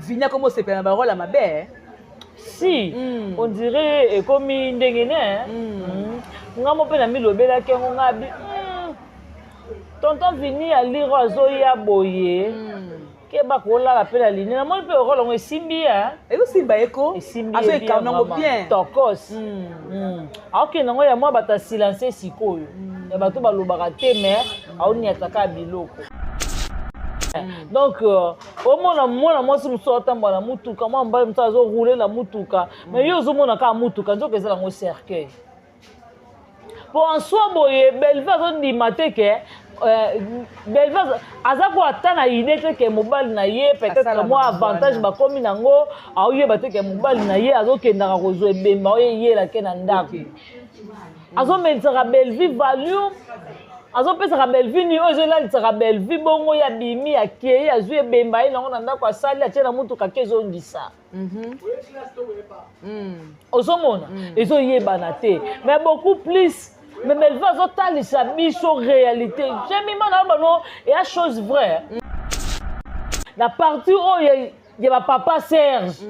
Vina comme c'est pas un rôle à ma belle. Si, on dirait comme une dégaine. Nga mo pe na mi lobela ke nga bi. Tonton Vini a lire azoya boye. Ke ba ko la pe la ligne. Na mo pe rôle ngo simbi hein. Et vous simba eko? Azo e ka nango bien. Tokos. Ok nango ya moi bata silencer sikoyo. Ya bato ba lobaka te mais aoni ataka biloko. Donc, au moins, moi, si je sors dans la mutuka, moi, je vais rouler la mutuka. Mais yo, je vais faire mutuka, je vais faire un cercueil. Pour en soi, Belva, on dit que Belva, azako atana idée que mobile na ye, peut-être moi avantage ba komi nango, aouye ba que mobile na ye, azo ke ndaka kozo bemba, ye la ke na ndako. Azo mentera Belvi value. Azo pesa ka Belvi ni ozo la litera Belvi bongo ya bimi ya kei ya zue bemba ina ngona ndako asali atena mutu ka kezo ngisa. Ozo mona ezo yeba na te mais beaucoup plus mais Belvi azo talisa biso réalité. J'ai mis mana bano et a chose vraie. La partie où il y a papa Serge.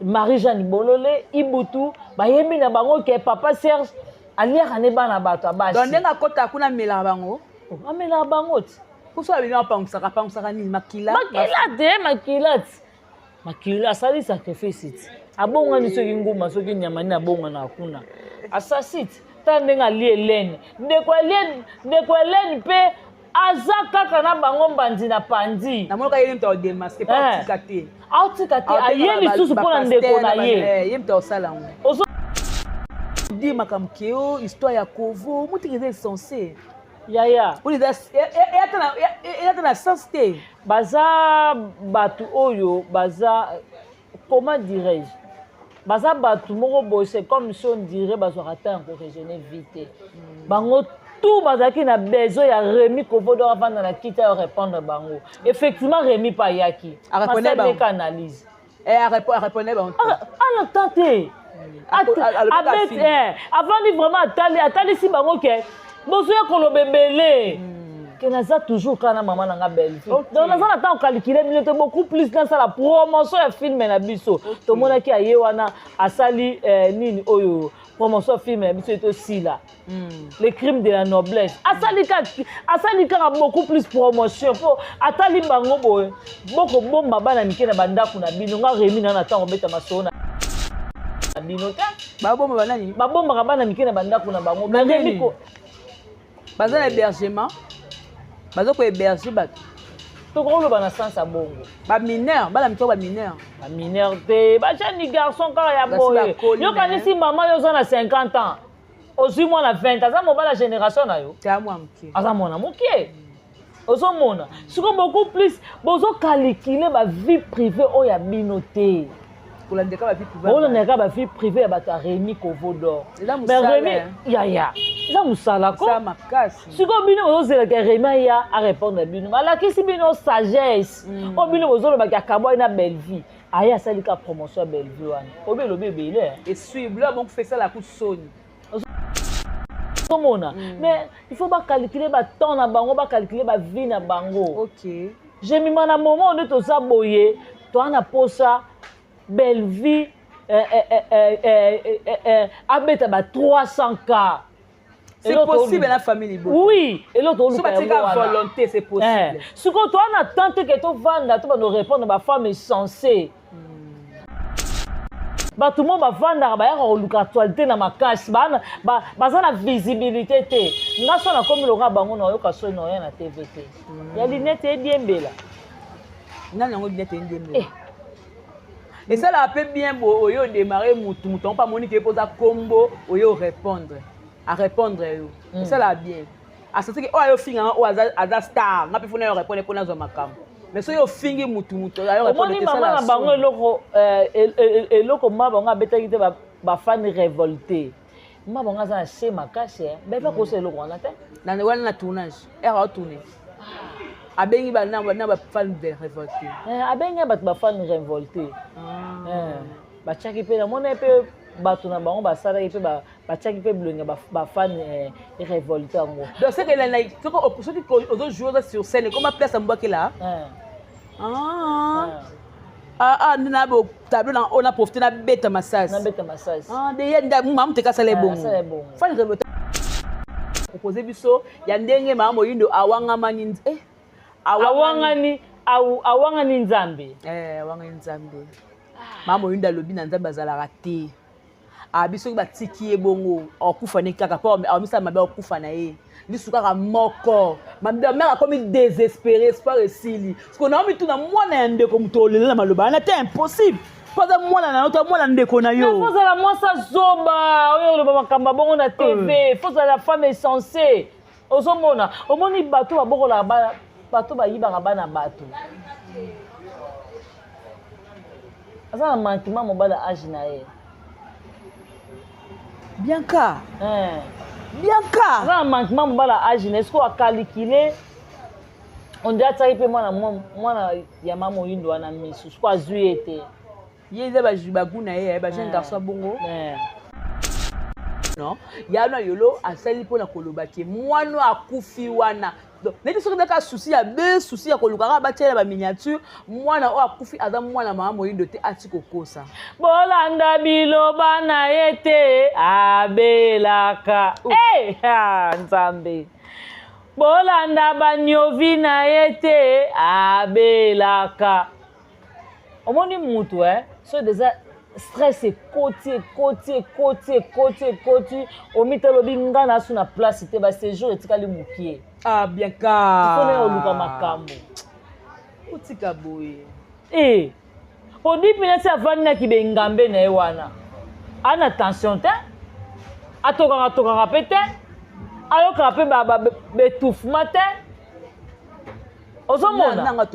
Marie-Jeanne Bololé Ibutu ba yemi na bango ke papa Serge alière ane bana bato abasi. Donc nenga kota kuna mela bango. Amela bango. Pour ça bina pangusaka ni makila. Makila sali sacrifice. Abonga ni soki nguma soki nyama ni abonga na kuna. Assassit tandenga li Hélène. Ndeko Hélène pe azaka kana bango mbandi na pandi. Na moka yeli mta démasquer pas tikate. Autikate ayeli susu pona ndeko na ye. Yemta osala ngo. Di makamkeo histoire ya Kovo muti est censé yaya uli da et na sens te baza batu oyo baza comment dirais-je baza batu moko boy c'est comme si on dirait bazo rata encore régénérer vite bango tout bazaki na besoin ya Rémi Kovo doit avant dans la quitte à répondre bango effectivement Rémi pa yaki a répondre ba analyse et a répondre ba on tente avant de vraiment attali si bango ke bozoya kolobembele que naza toujours kana maman nanga belle donc naza na temps calculer minute beaucoup plus dans la promotion ya film na biso to mona ki aye wana asali nini oyo promotion film na biso eto sila les crimes de la noblesse asali ka beaucoup plus promotion pour atali bango boye boko bomba bana mikena bandako na bino nga Rémi na temps obeta masona binote baboma banani baboma bana mikena bandako na bango Rémi ko baza na hébergement bazo ko héberger bato to ko lo bana sans bongo ba mineur bana mito ba mineur te ba jani garçon kala ya boye yo kanisi maman yo za na 50 ans aussi moi na 20 aza mo bala génération na yo ta moi mki aza mona mukie ozo mona siko beaucoup plus bozo calculer ba vie privée o ya binote pour ndeka ba vie privée on ndeka ba vie privée ya bata Rémi Kovo d'or mais Rémi yaya ça musala ko ça makasi siko bino ozela ke Rémi ya a répondre bino malaki bino sagesse o bino ozolo ba ka kabo na belle vie aya salika promotion belle vie wana obelo bebele et suivre là bon fait ça la coup soni mona mais il faut pas calculer ba temps na bango ba calculer ba vie na bango OK j'ai mis mon moment on est to ça boyer to ana posa belle vie abeta ba 300K. C'est possible la famille libre. Oui, et l'autre on volonté c'est possible. Ce que toi on attend que tu vendre tu vas nous répondre ma femme est censée. Ba tout le monde va vendre ba ya luka actualité na makasi ba za na visibilité te. Nga so na comme le raba ngona yo ka so no ya na TVT. Ya lunette e bien bela. Nga nango lunette e bien bela. Et ça là peut bien beau oyo démarrer mouton pas Monique pose à combo oyo répondre à répondre yo. Et ça là bien. À ce que oyo finga o aza star nga pe fona yo répondre pour na zo makam. Mais so yo fingi mouton ayo répondre que ça là. Moni bango eloko ma bango abetaki te ba fan révolté. Ma bango za chez makase be fa ko se eloko wana te. Na wana na tournage. Era tourner. Abengi ba na ba fan de révolté. Abengi ba fan révolté. Ba chaki pe na mona pe bato na bango basala pe ba chaki pe blonga ba fan révolté ngo. Donc c'est que là ce qui aux autres joueurs sur scène comment place en bois là. na bo tableau na on a profité na beta massage. Na beta massage. De yenda mamu te kasala bongo. Fani ke proposer biso ya ndenge mama yindo awanga mani awangani nzambe. Awangani nzambe. Mama yindo lobi na nzambe azala te. Biso ba tiki bongo okufa ne kaka pa amisa mabe okufa na ye. Lisuka moko mambe mère comme désespéré espoir esili parce qu'on a mis tout na mwana ya ndeko mutolele na maloba na te impossible pas mwana na nota mwana ndeko na yo faut la mwasa zoba oyo loba makamba bongo na TV faut la femme est censée ozomona omoni bato babokola bato bayibaka bana bato asa na manquement mobala âge na ye bien ka Bianca. Ça manquement mbala âge est-ce qu'on a calculé on dirait ça il peut moi ya maman yindo wana misu quoi zuete yeza ba jibaguna ye ba jeune garçon bongo non ya na yolo asali pona koloba ke mwana akufi wana donc neti soki daka souci ya be souci ya kolukaka batiela ba miniature mwana o akufi aza mwana mama moyindo te atiko kosa bolanda biloba na yete abelaka nzambe bolanda banyovi na yete abelaka omoni mutu so déjà stress côté omitalobi nga na su na place te ba séjour etikali mukie bien ka il faut na oluka makambo utika boye odi pina si afani na kibengambe na ye wana ana tension te atokaka pe te ayokaka pe betouffement te ozomona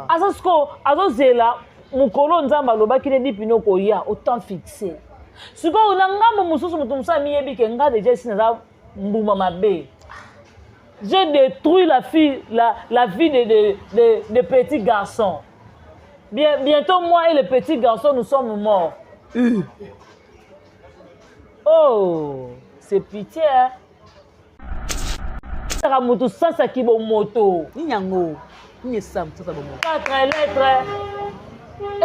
aza siko azozela mukolo nzamba alobaki ne dipino koya autant fixé sikoyo na ngambo mosusu moto mosusu amiyebi ke nga deja esi naza mbuma mabe j'ai détruit la vie de petits garçons bientôt moi et les petits garçons nous sommes morts oh c'est pitié saka moto sansaki bomoto ninyango nisam sasa bomoto 4 lettres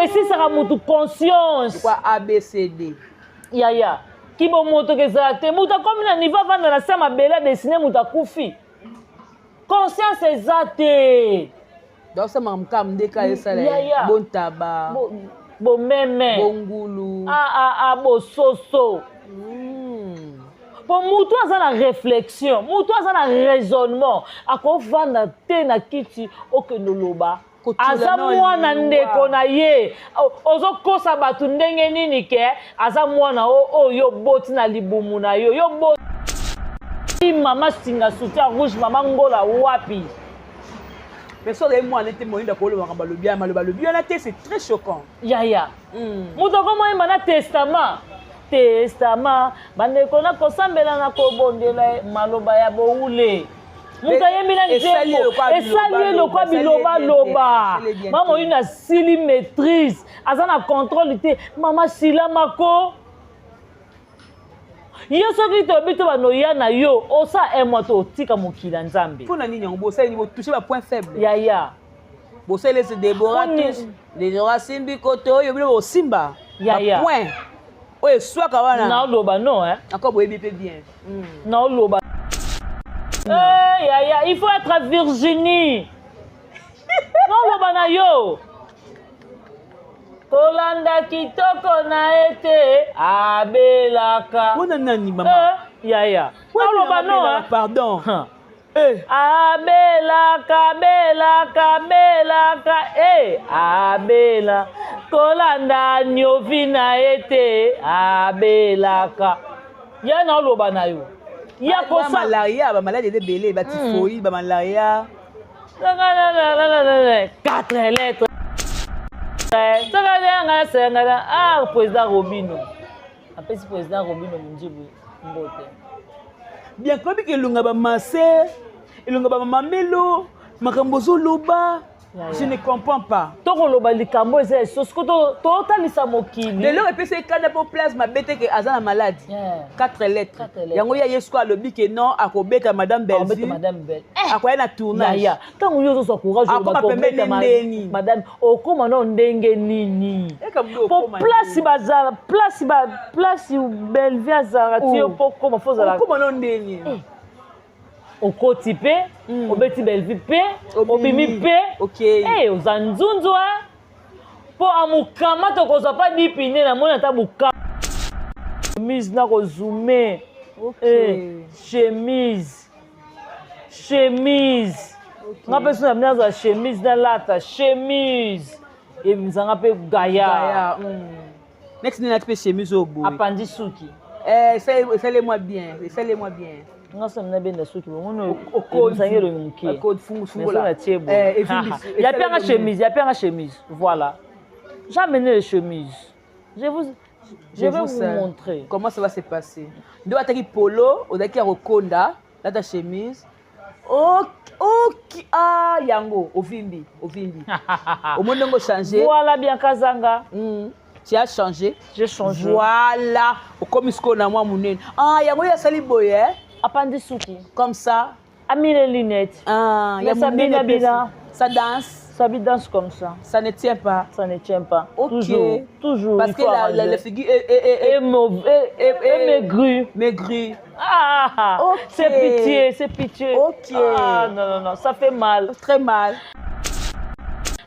et si saka moto conscience quoi ABCD yaya kibo moto kezala te moto akomi na niveau avanda na se mabele adesine moto akufi conscience eza te donc ça mamkam ndeka esala bon tabac bomeme bongulu bososo po mutu aza na réflexion mutu aza na raisonnement akovanda te na kiti okende oloba aza mwana ndeko na ye ozokosa bato ndenge nini ke aza mwana oyo boti na libumu na yo yo boti mama singa soutien rouge mama ngola wapi personne mwana te moyinda koloba balobi malobi wana te c'est très choquant yaya mutu akomoyemba na testament bandeko na kosambela na kobondela maloba ya boule mutu ayembi na nzembo esali ye lokwa bilobaloba mama oyo na sili maîtrise aza na contrôle te mama silamako yo soki toyebi to banoya na yo osa emwa to otika mokili ya nzambe mpona nini yango bosali botouche bapoint faible yaya bosali ese debora debora simbi koto oyo bino bosimba bapoint oyo eswaka wana naoloba no encore boyebi mpe bien naoloba yaya il faut être Virginie naoloba na yo kolanda kitoko na ete abelaka wana nani mama yaya naoloba no pardon abelaka abela kolanda nyovi na ete abelaka ya naoloba na yo ya kosa malaria bamaladi ebele batifoyi bamalaria 4 lettres président Robino apesi président Robino munjibu mbote bien kobi ke elonga bamase elonga bamamelo makambo ozoloba Je ne comprends pas. tokoloba likambo eza esosi ko totalisa mokili De l'heure epesi ekanda mpo place mabete ke aza na malade 4 lettres yango ya yesu alobi ke non akobeta madame Bellevue akoya na tournage ntango yo ozozwa courage akoma pembeni ndeni madame okóma no ndenge nini po place Bellevue azalaka ti yo mpo okóma fo ozalaka okóma no ndeni okoti mpe obeti Bellevue mpe obimi mpe oza nzunzu mpo amokama tokozwa mpa dipine na moni ata bokama chemise na kozume chemise nga mpe so na bina azwa chemise na lata chemise ebimizanga mpe gaya neti nini ati mpe chemise oyo boye apandi suki esalez-moi bien nga so mina benda suki bongono ebisangelo mokie na tie bo yapianga chemise voilà j'amène les chemises je vais vous montrer comment ça va se passer ndo ataki polo ozalaki ya kokonda lata chemise yango ovimbi omoni ndenge ochange voilà bien kazanga tu as changé j'ai changé voilà okomi sikoyo na mwa monene yango oyo asali boye apandi suki comme ça ami les lunettes ya monene ça danse ça danse comme ça. Ça ne tient pas. Ça ne tient pas. Okay. Toujours. Parce que la figure est maigrie. Ah, okay. C'est pitié. Ok. Ah, non, ça fait mal. Très mal.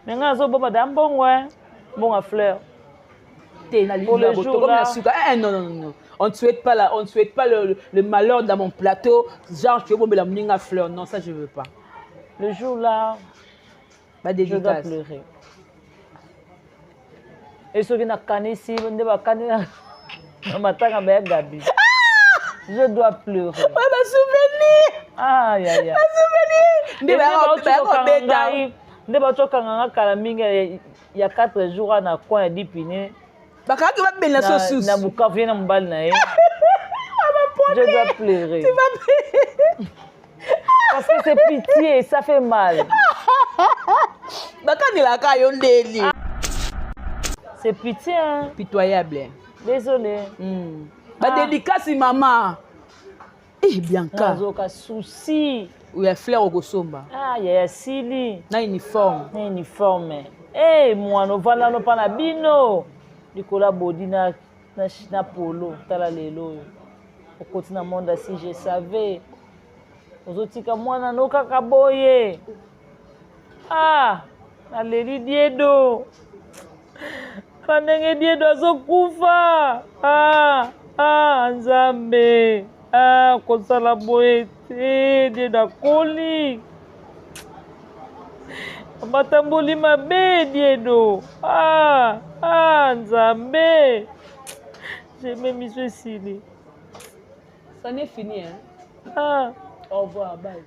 Maintenant, madame, bon à fleur. Pour le jour là. Non. On ne souhaite pas le malheur dans mon plateau. Genre, tu veux la mouninga à fleur. Non, ça, je ne veux pas. Le jour là. Je dois pleurer. Et ceux qui n'ont pas ici, Gabi. Je dois pleurer. Ma souvenir. Aïe. Il y a 4 jours à la coin de Dipine. Je dois pleurer. Tu vas pleurer. Parce que c'est pitié, ça fait mal. C'est pitié, hein? Pitoyable. Désolé. Dédicace, maman. Bianca. Aucun souci. Il y a fleur au Gosomba. Il y a Sili. Na uniforme. Moi, nous voilà nos panabino. Nicolas Bodi na polo. Tala lelo. Au continent monde, si je savais. Ozotika mwana no kaka boye. Aleli Diedo. Pandenge Diedo azokufa. Nzambe. Kosala boye te Diedo akoli. Batamboli mabe Diedo. Nzambe. J'ai même mis ceci. Ça n'est fini, hein? Au revoir, bye.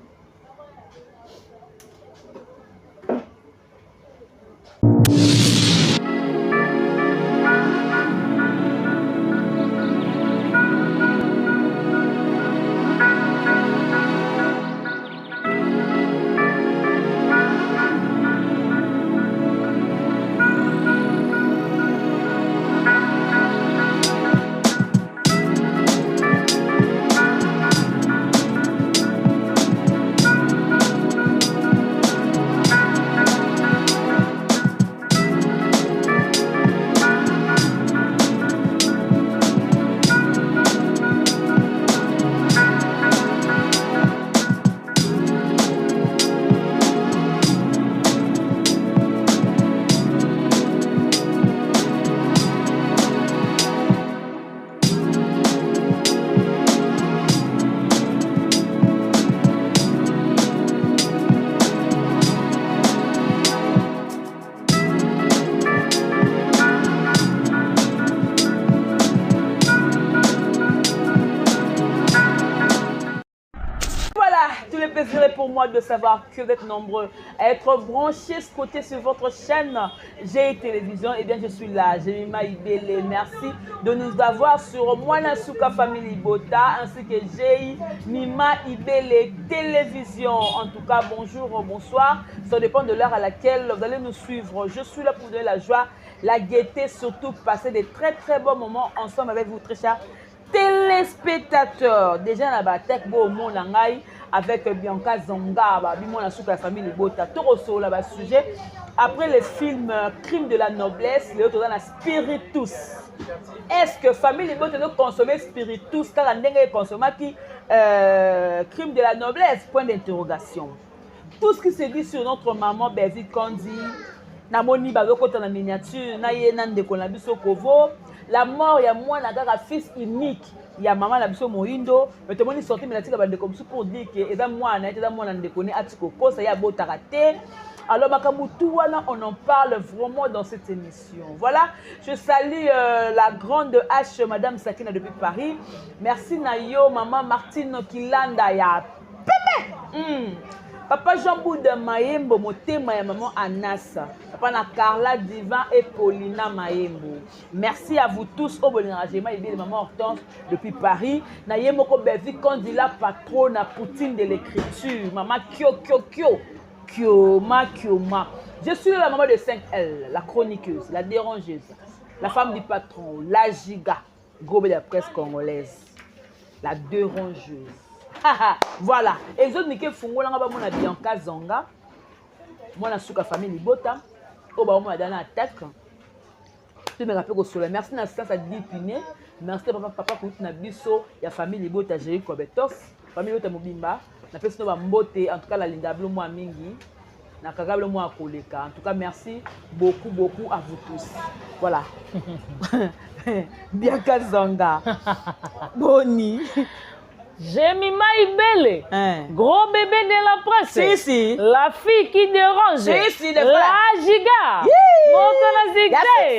moi de savoir que vous êtes nombreux à être branchés, côté sur votre chaîne J'ai Télévision. Eh bien, je suis là, Jemima Ibele. Merci de nous avoir sur Mwanasuka Family Bota ainsi que Jemima Ibele Télévision. En tout cas, bonjour, bonsoir. Ça dépend de l'heure à laquelle vous allez nous suivre. Je suis là pour vous donner la joie, la gaieté, surtout passer des très très bons moments ensemble avec vous, très chers téléspectateurs. Déjà na batek bo mon ngai avec Bianca Zonga bimona sous la famille Libota tout la bas sujet après le film Crime de la noblesse les autres dans la spiritus. Est-ce que famille Libota doit consommer spiritus car ndenge consommer qui Crime de la noblesse point d'interrogation. Tout ce qui se dit sur notre maman Belvi Kandi na moni bazokota na miniature na ye na ndeko na biso Kovo. La mort, il y a moi, un fils unique. Il y a maman, la biso Moindo. Mais tout le monde est sorti, mais la tique a comme ça pour dire que c'est moi, on déconne à Tikoko, ça y a beau taraté. Alors, on en parle vraiment dans cette émission. Voilà, je salue la grande H, Madame Sakina depuis Paris. Merci Nayo, maman Martine Kilanda, ya Pepe. Papa Jean-Bou de Maembo, motema ya maman Anas. Papa na Carla Divan et Paulina Maembo. Merci à vous tous. Au bon enragement, il y a maman Hortense depuis Paris. Na yemoko bevi kondi la patronne à Poutine de l'écriture. Maman Kioma. Je suis la maman de 5L, la chroniqueuse, la dérangeuse, la femme du patron, la giga, gros de la presse congolaise, la dérangeuse. Voilà. Et les autres, Nike Fungo, là, on a Bianca Zonga. Moi, je suis la famille Libota. On a donné une attaque. Je me rappelle au soleil. Merci, Nassan, ça dit Piné. Merci, papa, pour tout le biso. Il y a la famille Libota, Jéry Kobetos. Famille Libota Mobimba. Na personne va m'boter. En tout cas, la Linda Bleu, moi, Mingi. Na Kagable, moi, Koleka. En tout cas, merci beaucoup à vous tous. Voilà. Bianca Zonga. Boni. Jemima Ibele, gros bébé de la presse, la fille qui dérange, la giga, Motona Zigze,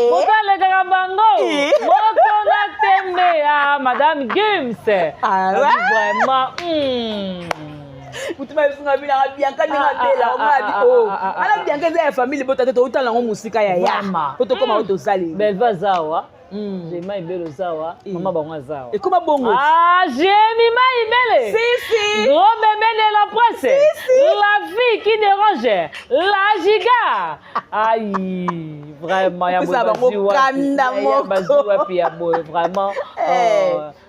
Motona Garabango, Motona Tembe, Madame Gims. Vraiment, Vous m'avez fait la Bianca de la Bella, on a Bianca de la famille, but à tout à la musique à Yama, pour te comment au Sali. Belva Zawa. Jemima Ibele Zawa, maman Bango Zawa. Et comment bon? Ah, Jemima Ibele. Si. Gros bébé de la presse. La fille qui dérange. La giga. Aïe, vraiment, il y a vraiment.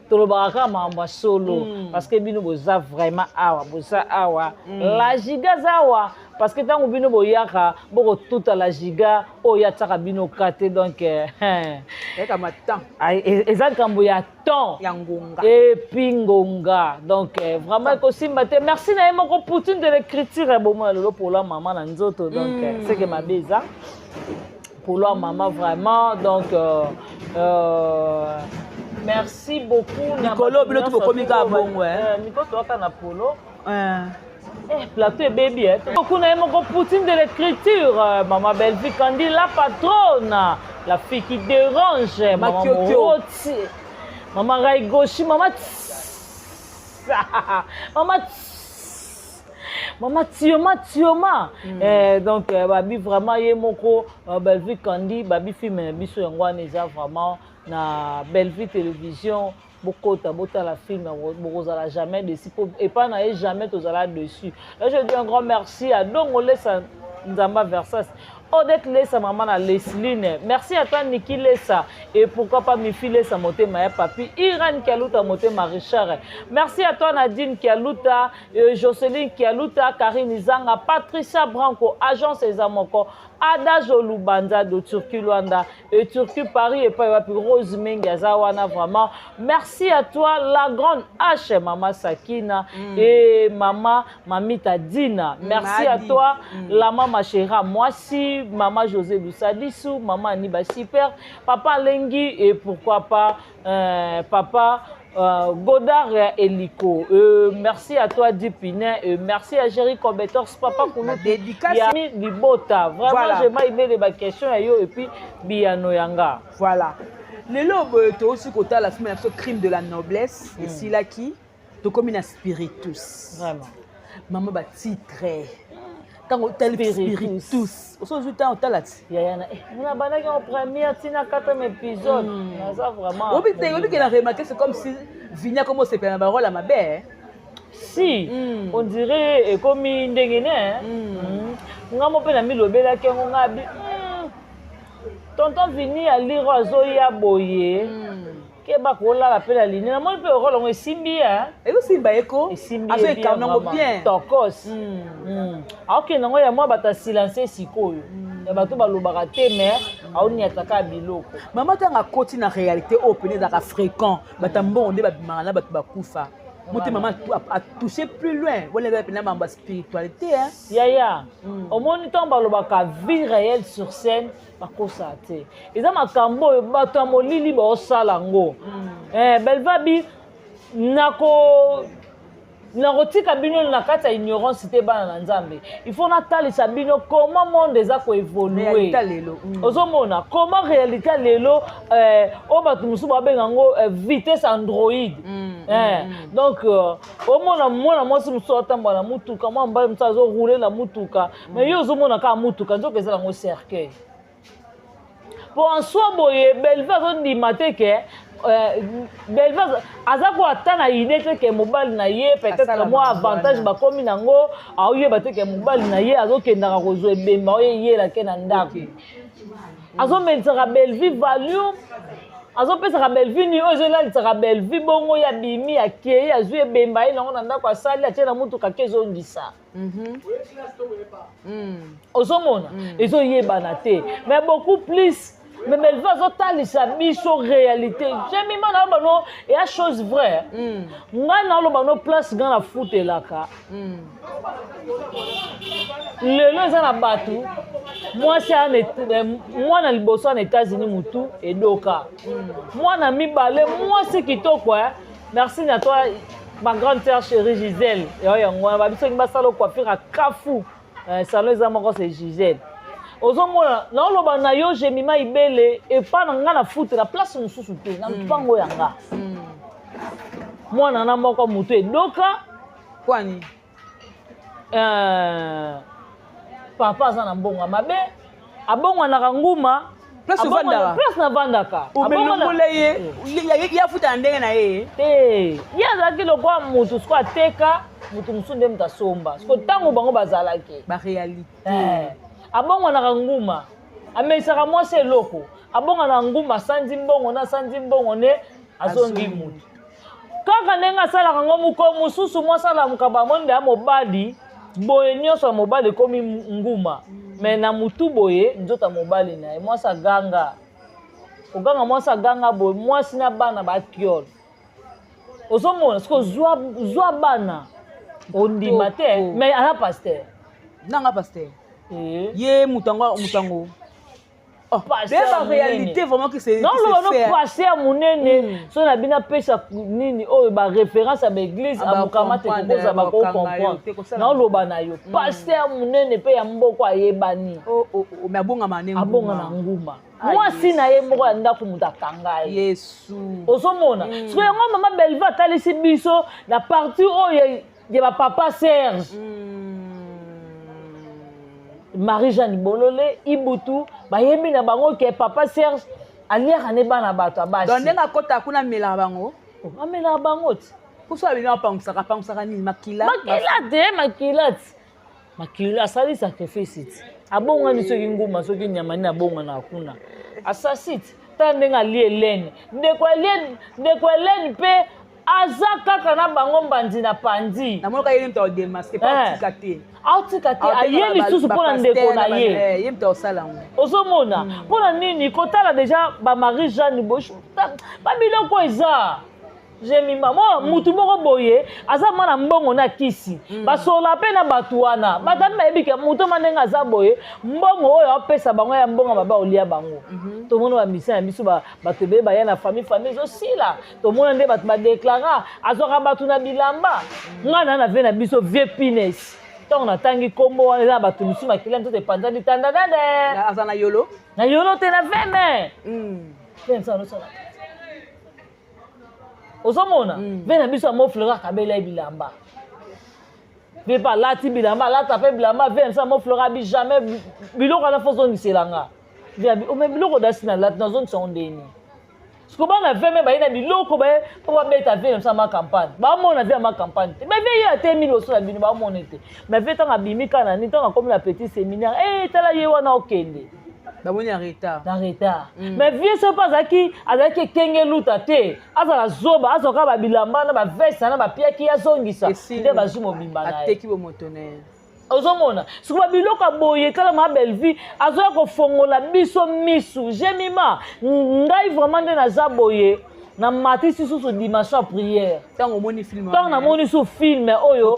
Tolobaraka mamba solo parce que bino boza vraiment awa boza awa la giga zawa parce que tant bino boyaka boko toute la giga o ya tsaka bino kate donc comme temps ezali kambo ya temps ya ngonga et puis ngonga donc vraiment ko simbate merci na yemo ko Poutine de l'écriture bomo lelo pour la maman na nzoto donc c'est que ma beza pour la maman vraiment donc merci beaucoup. Nicolo, tu peux communiquer à bon, Nicolo, tu as un polo. Plateau et baby. Beaucoup n'aiment pas Poutine de l'écriture. Maman Belvi Kandi, la patronne. La fille qui dérange. Maman Moroti. Maman Raigoshi. Maman Maman Tioma. Donc, babi vraiment, il y a moko Belvi Kandi, babi film biso yangwa neza vraiment. Na Bellevue Télévision, beaucoup de la film, beaucoup de jamais dessus, et pas jamais tous dessus. Là, je dis un grand merci à Dongolé Nzamba Versas. Odette Lessa, maman à Lesline. Merci à toi, Niki Lessa. Et pourquoi pas Mifi Lessa, moté Maya Papi. Iran Kialuta, moté Marichard. Merci à toi, Nadine Kialuta, Jocelyne Kialuta, Karine Izanga, Patricia Branco, Agence Ezamoko, Ada Jolubanza de Turquie Luanda, et Turquie Paris, et pas Rose Mengazawana, vraiment. Merci à toi, la grande H, Maman Sakina, et Maman Mamita Dina. Merci à toi, la Maman Chéra Moissi, Maman José Lussadissou, Maman Aniba Super, Papa Lengi, et pourquoi pas Papa Godard Eliko. Merci à toi Dipinet, merci à Jerry Combetors, Papa Kounou, Yami Libota. Vraiment, voilà. J'ai aimé les questions et puis Biano Yanga. Voilà. Le lobe, tu as aussi côté la film Crime de la noblesse, et si là qui, tu comme une spiritus. Vraiment. maman ba titre tango tel spiritus aujourd'hui tant talati yaya na banaki en première tina 4e épisode ça vraiment obi que la remarqué c'est comme si Vinia comme c'est pas rôle à ma belle si on dirait comme ndengene ngamo pe na milobela ke ngabi tonton Vini a lire azoya boye ke ba ko la pe la ligne na mo pe rôle ngo simbi et aussi ba eko azo ekamna bien tokos OK nango ya moi bata silencer sikoyo ya bato balobaka te mais aoni ataka biloko mama tanga koti na réalité open za ka fréquent batambo onde ba bimana bato bakufa Mon maman a touché plus loin. Vous l'avez appelé ma spiritualité. Yaya, au moins temps balobaka vie réelle sur scène, pas ça te. Ils ont ma cambo, bato mo lili ba salango. Belvabi nako nakotika bino na kata ignorance te bana na nzambe. Il faut natalisa bino comment monde eza ko évoluer. Ozomona comment réalité lelo o batu musu ba bengango vitesse android. Donc au mona moi si musu atamba na mutuka moi mba musu azo rouler na mutuka mais yo ozomona ka mutuka nzoka ezala ngo cercueil. Pour en soi boye belva zo ndimate ke belva azako atana idée que mobile na ye peut-être moi avantage ba komi nango aoye ba te ke mobile na ye azokenda ko zo ebemba oye la ke na ndako azo mentera belvi value azo pesa belvi ni ozo la tsaka belvi bongo ya bimi ya kei azu ebemba ye nango na ndako asali atena mutu ka kezo ngisa ozomona ezo yebana te mais beaucoup plus mais belva azotalisa biso réalité j'aime mana bano et a chose vraie nga na lo bano place nga na foot elaka lelo za na batu moi na liboso na États-Unis mutu edoka moi na mibale moi c'est kitoko merci à toi ma grande sœur chérie Gisèle et yango ba biso ngba salo coiffure à Kafu salon za moko c'est Gisèle ozomona na loba na yo jemima ibele e pa na nga na foot la place mususu te na mpango yanga mwana na moko mutu edoka kwani papa za na mbonga mabe abongwa na nguma place na vandaka abongwa ye ya futa ndenge na ye ya zaki lokwa mutu sko ateka mutu musunde mtasomba sko tango bango bazalaki ba réalité abongwa na nguma amesaka mwasi eloko abongwa na nguma sanzi mbongo na sanzi mbongo ne azongi mutu kaka ndenge asalaka ngo muko mususu mwasala mukaba monde ya mobali boye nyonso ya mobali ekomi nguma me na mutu boye nzota mobali na ye mwasi aganga oganga mwasi aganga boye mwasi na bana bakiole ozomona siko zwa bana ondima te me ana paster nanga paster ye mutango c'est la réalité vraiment que c'est non le passer munene so na bina pesa nini o ba référence à l'église amukama te koza ba ko comprendre non lo bana yo passer munene pe ya mboko ayebani mais abonga manengo abonga na nguma moi si na ye mboko anda ku mutakanga Yesu ozomona so yango mama Belva talisi biso la partie o ye ba papa Serge Marie-Jeanne Bololé Ibutu bayembi na bango ke papa Serge aliaka ne bana bato abasi donc ndenga kota kuna mela bango amela bango ti kuso abina pangsaka nini makila asali sacrifice ti abonga ni soki nguma soki nyama ni abonga na kuna asasiti ta ndenga li Hélène ndeko Hélène pe aza kaka na bango mbandi na pandi na moka yeli mto démasquer pas tikate autikate ayeli susu pona ndeko na ye ye mto salango ozomona pona nini kotala déjà ba Marie-Jeanne Bosch ba biloko eza jemi mama mutu moko boye aza mwana mbongo na kisi basola pe na batu wana batami bayebike mutu mandenga aza boye mbongo oyo apesa bango ya mbongo baba olia bango tomona ba mission ya biso bato be baya na famille ezosila tomona nde bato badeklara azwaka bato na bilamba ngana na ve na biso vie pines ntango natangi kombo wana eza bato misu makila nzoto epanzani tandadade aza na yolo te na veme ozomona ve na biso amoflera kabela bilamba Viens pas là, tu bilamba, là, tu appelles bilamba, viens, ça m'a fleur, jamais, biloko na façon de selanga. Viens, mais biloko d'asina, là, dans une zone d'eni. Ce qu'on a fait, mais il y a biloko, pour va mettre à faire ça ma campagne. Bah, moi, on a fait ma campagne. Mais viens, il y a 1000 euros sur la bini, bah, mon été. Mais viens, t'en as bimi, quand on a comme la petite séminaire, eh, t'as la yewana okende. Bah, on est en retard. En retard. Mais viens, c'est pas ça qui a kenge luta te. Asa la zoba, asa ka ba bilamba na ba veste na ba pia ki ya zongisa. Nde ba zumo bimba na. Ateki bo motonnaire. Ozomona, ce que biloko boye tala ma belle vie, azoya ko fongola biso misu. Jemima, ngai vraiment nde na za boye. Na matisi sous dimanche prière. Tant on moni film. Tant na moni sous film oyo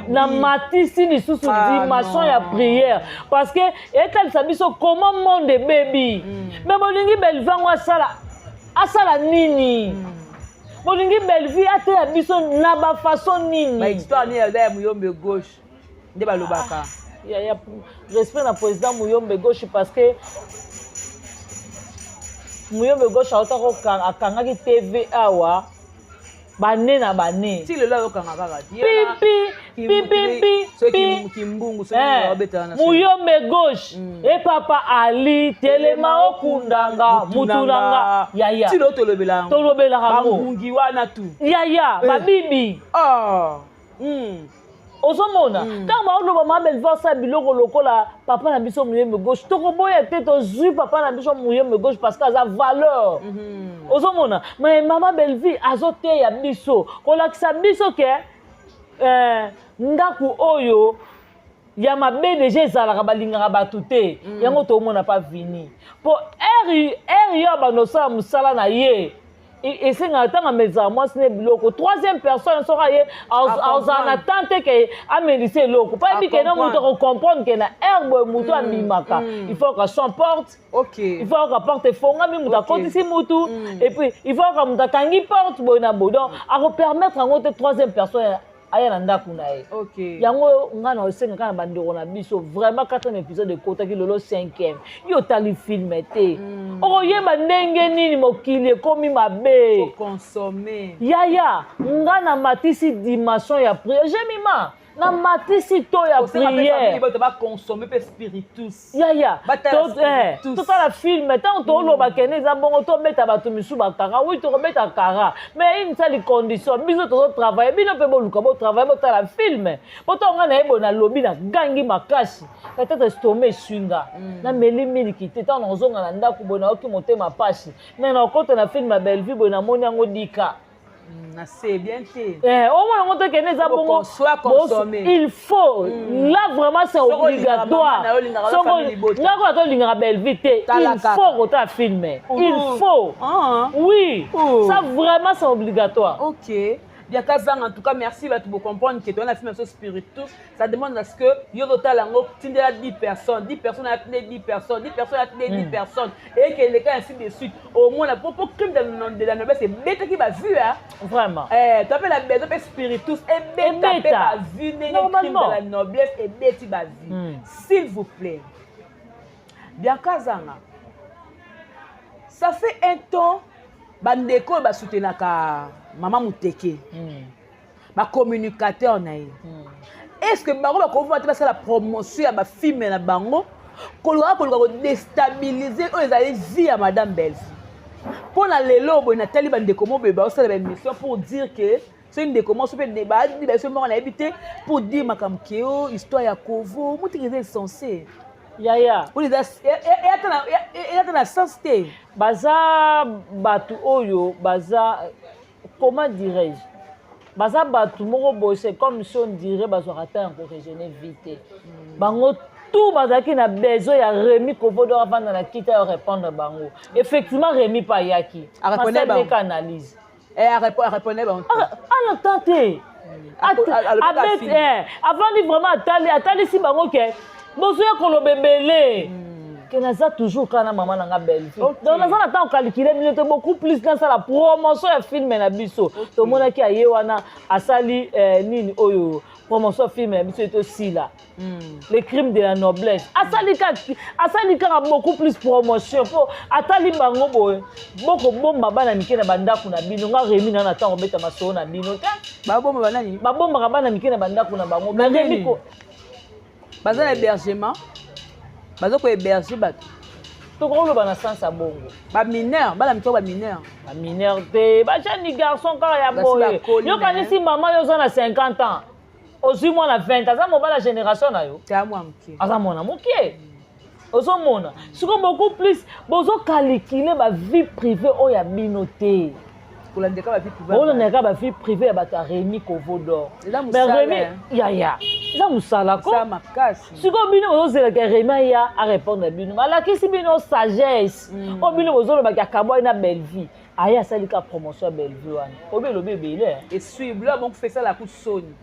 na matisi ni sous dimanche ya prière parce que etal sabiso comment monde baby. Mais bolingi belle vango asala nini. Bolingi belle vie ate ya biso na ba façon nini. Ba histoire ni ya Muyombe gauche. Nde ba lobaka. Ya respect na président Muyombe gauche parce que Muyombe gauche akangaki TV awa bane na bane si le la okanga kaka pipi kimbungu Muyombe gauche e papa Ali telema okundanga mutulanga yaya si lo tolobela bangungi wana tu yaya babibi Ozomona, quand on va me voir ça biloko lokola papa na biso Muyombe gauche, to ko boya te to zu papa na biso Muyombe gauche parce que ça a valeur. Ozomona, mais maman belle vie azote ya biso, ko lakisa biso ke ndaku oyo ya mabe déjà ezalaka balingaka batu te, yango to mona pas vini. Po yo ba no sa musala na ye. Et c'est un temps à mes amis, c'est un bloc. Troisième personne sera hier, en attente que améliser l'eau. Pas dire que nous devons comprendre que la herbe moutou a mis maka. Il faut que son porte. Il faut que porte fonga mi mouta côté si moutou. Et puis il faut que mouta kangi porte bona bodon. À permettre à notre troisième personne. Aya nda kunae. Yango ngana osenga kana bandeko na biso vraiment 4e épisode de Kota ki lolo 5e. Yo tali film te. Oyeba ndenge nini mokili komi mabe. Faut consommer. Yaya ngana matisi dimension ya prière. Jemima na matisi to ya prière. Tu vas consommer pe spiritus. Yaya. Tout la film tant to lo ba kene za bongo to beta batu misu ba kara. Oui to beta kara. Mais une seule condition, biso to travailler, bino pe bo luka bo travailler bo ta la film. Bo to ngana ebo na lobi na gangi makasi. Peut-être stomach swinga. Na meli miliki te tant nozonga na ndako bona oki motema pasi. Mais na kote na film ma belle vie bona moni yango dika. C'est bien fait. Il faut. Là, vraiment, c'est obligatoire. Il faut que tu filmes. Il faut. Oui. Ça, vraiment, c'est obligatoire. Ok. Bien en tout cas, merci pour comprendre que tu as un film spiritus. Ça demande à ce que tu aies 10 personnes, 10 personnes à 10 personnes, 10 personnes à 10 personnes. Et que les cas ainsi de suite. Au moins, pour crime de la noblesse, c'est bête qui va vu. Vraiment. Tu appelles la bête spiritus et bête qui va vu. Normalement. De la noblesse et bête qui va vu. S'il vous plaît. Bien ça fait un temps. Bandeko ba soutenaka maman Muteke. Ba communicateur na ye. Est-ce que bango ba ko voir la promotion ya ba film na bango ko déstabiliser les allez vie à madame Belfi. Pour la lelo bo na tali bandeko mo be ba osala émission pour dire que c'est une décommande super débat on a habité pour dire makamkeo histoire ya Kovo Muteke est censé Yaya. Et la sensité. Baza batu oyo, baza, comment dirais-je? Baza batu moko c'est comme si on dirait baza raté en régénérer vite. Bango tout baza qui n'a besoin ya Rémi Kovodo avant de la quitter à répondre bango. Effectivement Rémi pas yaki. À répondre bango. Analyse. Et à répondre bango. Ah attendez. Avant de vraiment attali si bango que Bozoya kolobembele. Que naza toujours kana maman nanga belle. Donc naza attend calculer minute beaucoup plus dans la promotion ya film na biso. To mona ki aye wana asali nini oyo promotion film ya biso aussi là. Les crimes de la noblesse. Asalika beaucoup plus promotion pour atali bango boye. Boko bomba bana mike na bandaku na bino nga remi na tango beta maso na bino te. Ba bomba bana ni. Ba bomba bana mike na bandaku na bango. Mais remi ko baza hébergement. Baza ko héberger bato. Tokolo bana sans à bongo. Ba mineur, bala mito ba mineur. Ba mineur te, ba jani garçon kala ya boye. Yo kanisi maman yo zana 50 ans. Aussi moi na 20 ans, ça la génération na yo. C'est à moi mki. Asa mona mokie. Ozo mona. Siko beaucoup plus bozo calculer ba vie privée o ya binoté. Pour la ndeka ba vie privée. Pour la ndeka ba vie privée ya bata Rémi Kovodor. Mais Rémi ya. Ça musala ko. Ça makasi. Siko bino bozo zela ke Rémi ya a répondre à bino. Mala kisi bino sagesse. O bino bozo lo ba ka kabo na belle vie. Aya salika promotion belle vie wana. O be lo bébé là. Et suivre là bon fait ça la coup Sony.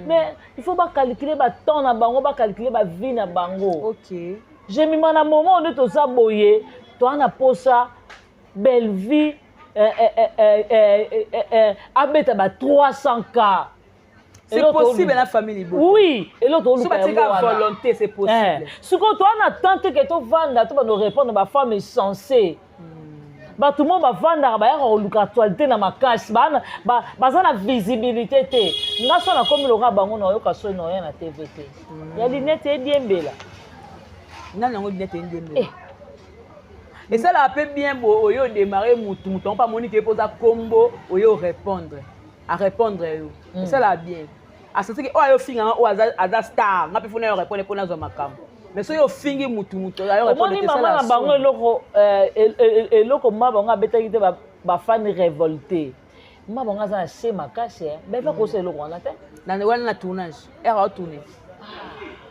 Mais il faut pas calculer le temps na bango, pas calculer la vie na bango. OK. J'ai mis un moment où tout ça boyé, toi na posa belle vie abeta ba 300K. C'est possible la famille. Oui, et l'autre on volonté, c'est possible. Ce que toi on attend que tu vendre, tu vas nous répondre ma femme est censée. Ba tout le monde va vendre ba ya actualité na makasi ba za na visibilité te nga so na comme loka bango na yo kaso na ya na TVT ya linete e bien bela na nango linete e bien bela et ça la peut bien bo oyo démarrer mutu pas monique posa combo oyo répondre yo et ça la bien à ce que oyo finga o aza star nga pe fona yo répondre pour na zo makambo. Mais si vous finissez mutu alors répondre que ça la bango eloko mabanga betaki te ba fan révolté mabanga za chez makase ben fa ko se eloko wana te na wana na tournage era tourner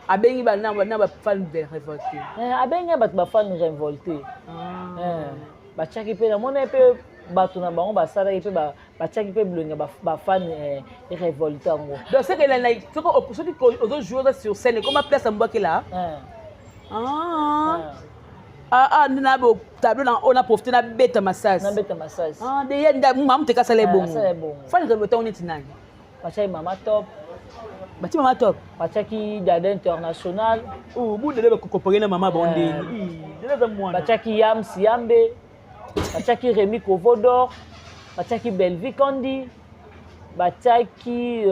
abengi ba na ba fan révolté abengi ba fan révolté ba chaki pe na mona pe bato na bango ba sala pe ba chaki pe blonga ba fan révolté ngo donc c'est que la ceux qui aux joueurs sur scène comment place Mbaki là na bo tableau on a profité na beta massage de yenda maman te kasa les bon fallait que on est nani bachai mama top bachaki dada international bu de ba comparer na mama bondé bachaki yam siambe bachaki Rémi Kovodor bachaki Belvi Kondi bachaki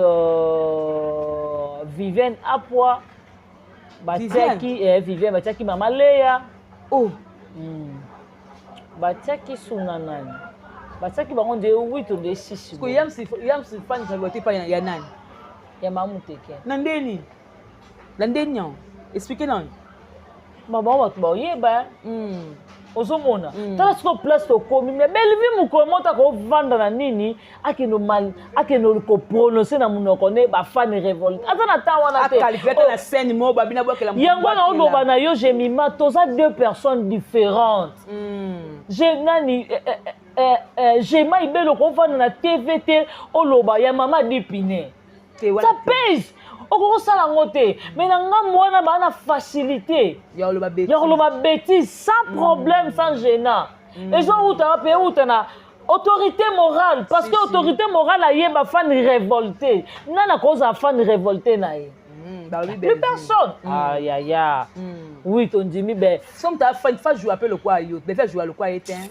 Vivienne Apwa Vivienne bachaki Mama Leya bachaki Sunanani bachaki bango de 8 ou de 6 ko yam si fan ça voter pas ya nani ya mamuteke nandeni expliquez non maman wa ba yeba ozomona tala siko place to komi mais belle vie moko monta ko vendre na nini akeno ko prononcer na munoko ne ba fan révolte atana ta wana te calculer la scène mo babina bokela mo yango na oloba na yo Jemima toza deux personnes différentes Jema ibelo ko vendre na TVT oloba ya mama dipine ça pèse oko sala ngote mais na ngam wana ba na facilité ya lo ba bêtise sans problème sans gênant et ça uta na autorité morale parce que autorité morale ayeba fan révolté nana cause fan révolté na ye plus personne ya oui ton dimi ben somme ta fan fa jouer appel le quoi yo be faire jouer le quoi éteint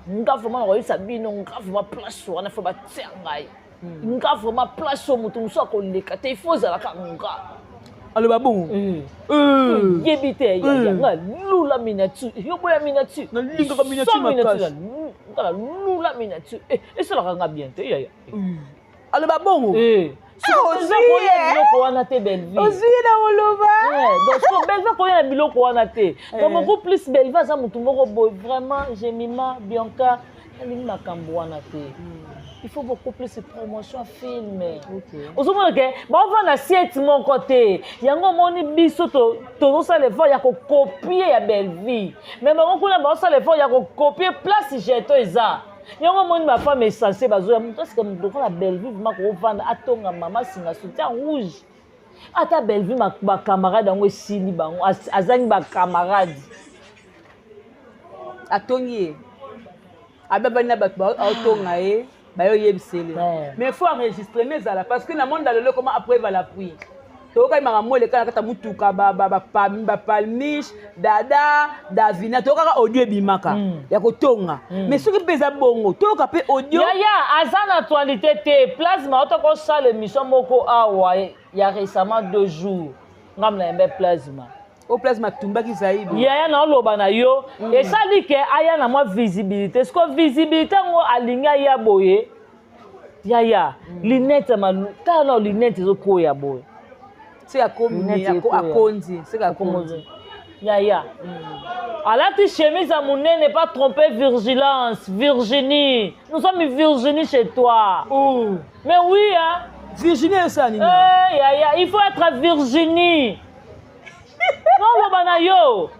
nga vraiment ko isa bino nga vraiment place wana fa ba tsengai nga vraiment place au mutu muso ko leka te faut za la ka nga aloba bon yebite ya nga lula miniature yo boya miniature na linga ka miniature makasi nga lula miniature et ça la nga bien te ya aloba bon wana te Belvi ozina oloba donc so Belva ko ya biloko wana te donc beaucoup plus Belva za mutu moko boy vraiment Jemima Bianca ali makambo wana te il faut beaucoup plus de promotion film ozomona ke ba vana siete mon côté yango moni biso to ça le ya ko copier ya Belvi mais ba ko na ba ça le ya ko copier place jeto eza yango moni ma femme est censée bazo ya mutu que mutu la Belvi ma ko vanda atonga mama singa soutien rouge ata Belvi ma camarade yango esili bango azangi ba camarade atongi ababa na bato atonga bayo yebisele mais faut enregistrer mais là parce que na monde dans le comment après va la pluie toka imaka mole kana kata mutuka ba palmiche dada davina toka audio bimaka ya kotonga mais soki pesa bongo toka pe audio ya azana actualité te plasma otoko sala émission moko awa ya récemment 2 jours ngamla yembe plasma au plasma tumbaki zaidi ya na loba na yo et ça dit que aya na moi visibilité ce que visibilité ngo alinga ya boye ya lunette malu kana lunette zo ko ya boye c'est à akondi c'est à kondi ya alati chemise à monnaie n'est pas tromper vigilance Virginie nous sommes Virginie chez toi mais oui hein Virginie ça nini ya il faut être à Virginie non lobana yo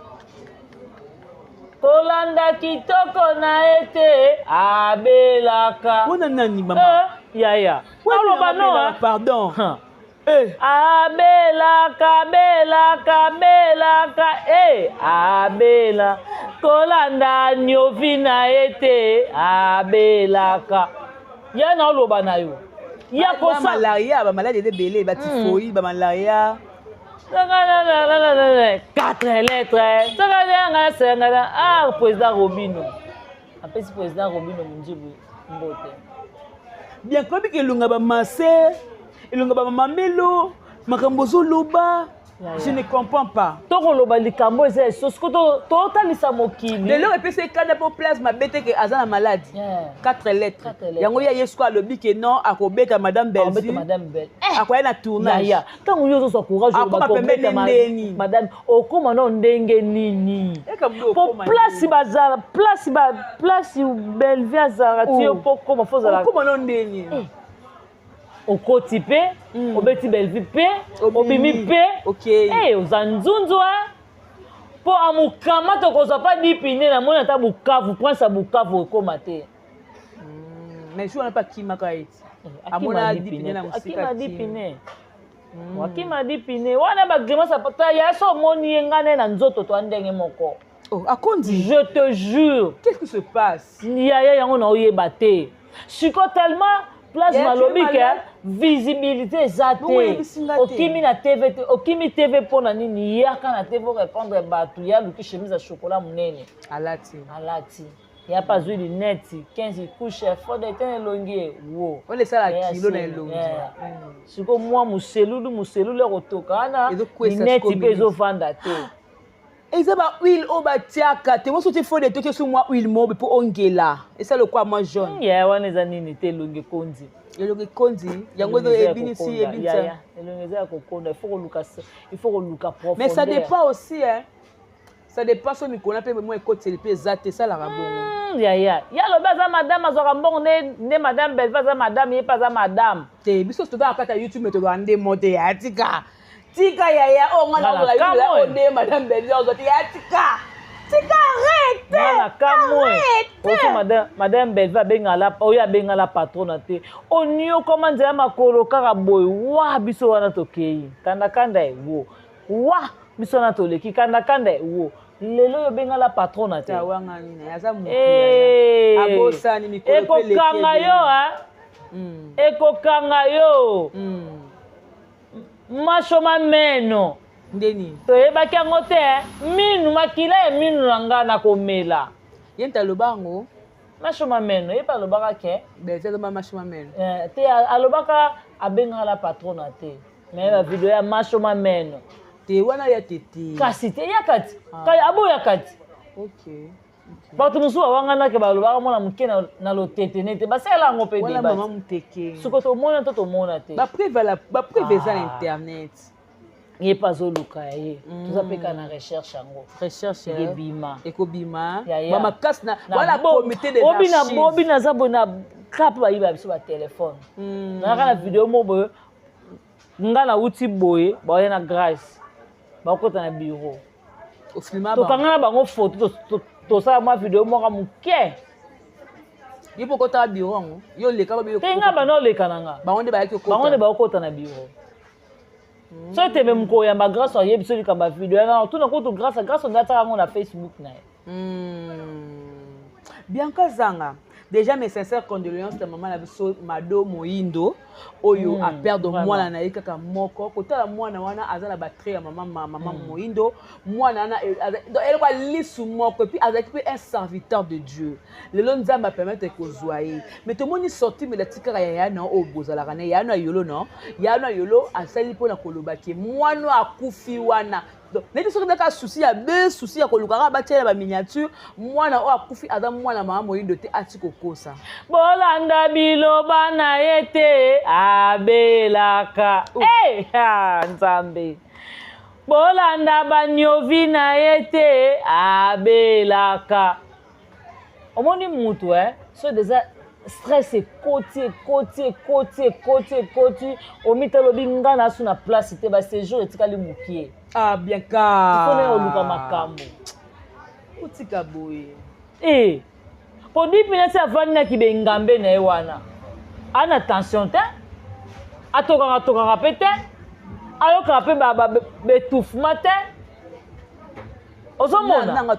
kolanda kitoko na ete abelaka wana nani mama ya non lobana pardon abelaka abela kolanda nyovi na ete abelaka ya na lobana yo ya kosa malaria ba malade de belé ba typhoïde ba malaria 4 lettres. Ah, président Robino. Après, président Robino, mon Dieu, mbote. Bien, comme il y a un massé, il y a un mamelo, makambozo loba. Je ne comprends pas. Toko loba likambo eza sosko to talisa mokili. De l'heure et c'est quand pour plasma bête que azana malade. 4 lettres. Yango ya yesko alobi que non akobeta madame Bellevue. Madame Belle. Akoya na tournage. Ya. Tango yozo so courage ba kobeta madame okoma no ndenge nini. Po place Bellevue azara tio poko mafozala. Okoma no ndenge. Okoti pe, obeti Bellevue pe, obimi pe, ozanzunzwa. Po amukama tokozwa pa dipine na mona ta Bukavu, prince Bukavu okoma te. Mais je n'ai pas qui m'a dit. Amona dipine na musika. Akima dipine. Akima dipine. Wana ba grima sapata ya so moni ngane na nzoto to ndenge moko. Oh, akondi. Je te jure. Qu'est-ce qui se passe? Ya yango na oyeba te. Siko tellement plasma lobike visibilité zate okimi na TV okimi TV pona nini yaka na TV répondre batu ya luki chemise à chocolat munene alati ya pas eu lunette 15 couche faut d'être longué wo on laisse la kilo na longué siko moi muselulu rotoka na lunette pezo vanda te eza ba huile o ba tiaka te mo soki faut de toke sur moi huile mo pour ongela et ça le quoi moi jaune ya wana eza nini te longue kondi elonge kondi yango do ebinisi ebinisa elonge za kokonda il faut luka profondeur mais ça dépend aussi hein ça dépend so mikona pe moi côté pe zate ça la rabongo ya lo baza madame azoka mbongo ne madame Belle baza madame ye pas madame te biso to da kata YouTube to ande mode ya tika yaya ngana la onde madame Belle ozote ya tika arrête ngana kamwe madame Belle va bengala oya bengala patron te onio komanda ya makolo kaka boy wa biso wana tokei kanda wo wa biso na toleki kanda wo lelo yo bengala patron te wanga nini yaza mutu abosani mikolo pele ekokanga yo mashoma meno ndeni toyebaki yango te minu makila ya minu na nga na komela yenta lobango mashoma meno ye pa alobaka ke bete ba mashoma meno te alobaka abengala patrona te mais ba video ya mashoma meno te wana ya tete kasi te ya kati kaya abo ya kati okay bato musu bawangana ke balobaka mona muke na lotete nete basala yango pe wala mama muteke siko tomona to tomona te ba preveza na internet ye pas oluka ye tuza peka na recherche yango recherche ekobima ba makasi na wala comité des archives obina za bona cap ba yiba biso ba téléphone na kana vidéo mo boye ngana uti boye ba na grâce ba kota na bureau au filma to kangana bango photo to sa ma vidéo mo ka muke yipo kota bureau ngo yo leka ba bureau tenga bana leka nanga bango ba yaki kota bango ba kota na bureau so te même ko ya ba grâce à yebiso li kamba vidéo na tout na ko to grâce on data ngo na Facebook na Bianca Zanga déjà mes sincères condoléances à maman la biso Mado Moyindo oyo a perdre mwana na ye kaka moko kotala mwana wana azala batterie ya maman Moyindo mwana na elle va lisu moko puis avec un serviteur de Dieu lelo nzamba permettre kozwa ye mais tout monde sorti mais la tikara ya yana o bozala kana yana yolo non yana yolo asali pona koloba ke mwana akufi wana donc neti soki ndaka souci ya be souci ya kolukaka batiela ba miniature mwana o akufi aza mwana mama Moyindo te ati kokosa bolanda biloba na ye te abelaka nzambe bolanda banyovi na ye te abelaka omoni mutu so déjà stress ekoti omitalobi nga na asu na place te baséjour etikali mokie bien ka ifo na oluka makambo otika boye po dipina ti afandi na kibe ngambe na ye wana ana tension te atokaka mpe te ayokaka mpe betouffement te ozomona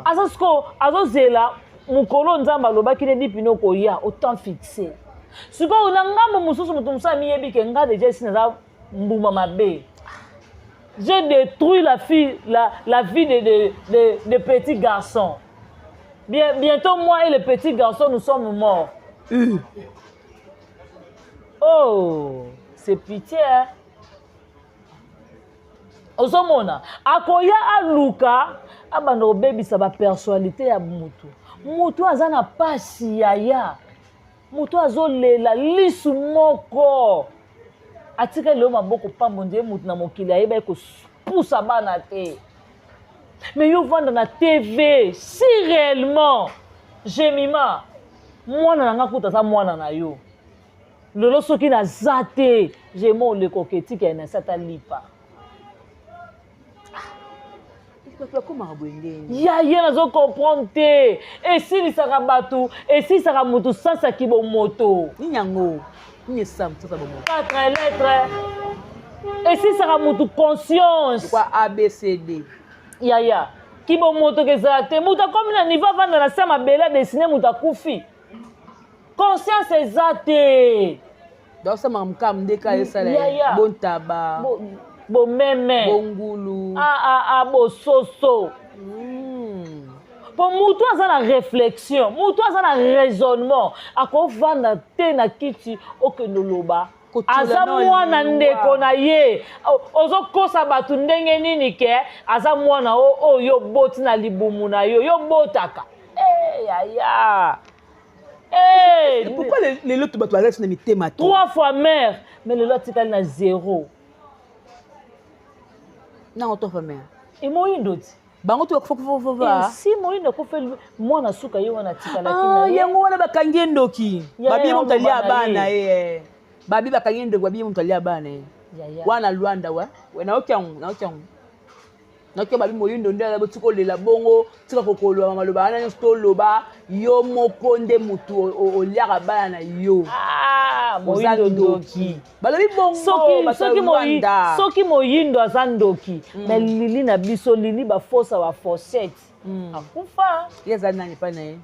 aza siko azozela mukolo nzamba alobaki ne dipina okoya autant fixe sikoyo na ngambo mosusu moto mosusu amiyebi ke nga deja esi naza mbuma mabe. J'ai détruit la vie de petits garçons. Bientôt, moi et les petits garçons, nous sommes morts. Oh, c'est pitié, hein? Osomona, akoya aluka, abano baby ça va personnalité ya mutu. Mutu azana pasi yaya. Mutu azolela lisu moko. Atika leo maboko pambonde mutu na mokili ayeba ko poussa bana te. Mais yo vendre na TV, si réellement Jemima mwana nanga kuta sa mwana na yo. Lolo soki na zate, jemo le koketi ke na sata lipa. Ya nazo comprendre te. Et si li saka batu, et si saka mutu sasa kibo moto. Ni nyango. Ni sam sasa bomo. 4 lettres. Et si saka mutu conscience. Quoi ABCD. Ya. Kibo moto ke zate. Muta comme na niveau vanda na sama bela dessiner muta kufi. Conscience ezate. Donc ça m'amkam deka esale. Bon tabac. Bo meme bongulu bo soso pour mutu aza na réflexion mutu aza na raisonnement akovanda te na kiti okende loba aza mwana ndeko na ye ozokosa bato ndenge nini ke aza mwana oyo boti na libumu na yo yo botaka yaya pourquoi les autres bato bazali na mitema 3 fois mère mais lelo atikali na 0. Non, on t'offre mère. Et Moyindo ti. Bango tu faut va. Si Moyindo ko fait mwana suka yo wana tikala kina. Yango wana bakangi ndoki. Babi mo talia bana Babi bakangi ndoki babi mo talia bana Wana Luanda wa. Na okyangu. Na okya babi Moyindo ndela botiko lela bongo tika kokolo maloba ana nsto loba yo mokonde mutu oliaka bana yo. Moyindo ndoki. Balobi bongo soki Moyindo aza ndoki mais lili na biso lili ba force wa fossette akufa yeza nani pa na ye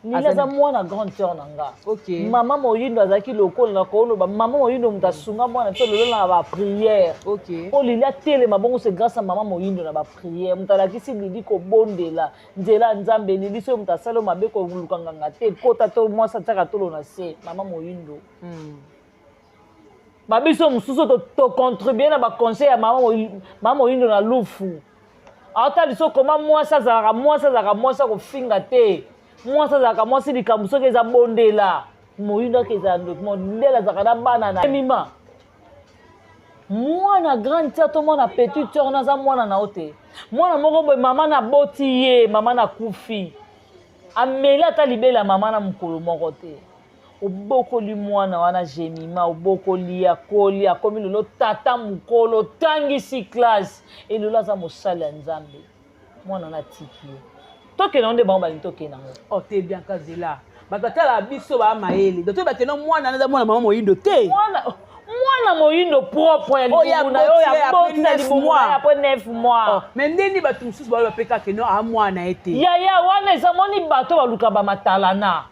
lili aza mwana grande sœur nanga OK mama Moyindo azaki lokolo na koloba mama Moyindo mutasunga mwana to lelo na ba prière OK o lili atele mabongo c'est grâce à mama Moyindo na ba prière mutalakisi lili ko bondela nzela nzambe lili so mutasalo mabe ko lukanganga te kota to mwasa tsaka tolo na se mama Moyindo babiso mususu to contribuer na ba conseil ya mama Moyindo na lufu ata biso koma mwasa zaka ko finga te mwasa zaka mwasi likambo soki eza bondela Moyindo keza ndokimo ndela zaka na bana na mima mwana grande sœur to mwana petite sœur na za mwana na ote mwana moko boy mama na boti ye mama na kufi amela ta libela mama na mukolo moko te obokoli mwana wana Jemima obokoli akoli akomi lelo tata mukolo tangisi classe et lelo aza mosala nzambe mwana na tiki toke na onde bango bali toke na ngo te bien kazela bakatala biso ba maele donc bakena mwana na mwana mama Moyindo te mwana Moyindo propre ya libumu na yo ya boti na libumu ya po 9 mois mais ndeni batu mususu ba peka ke no a mwana ete ya wana eza moni bato baluka ba matalana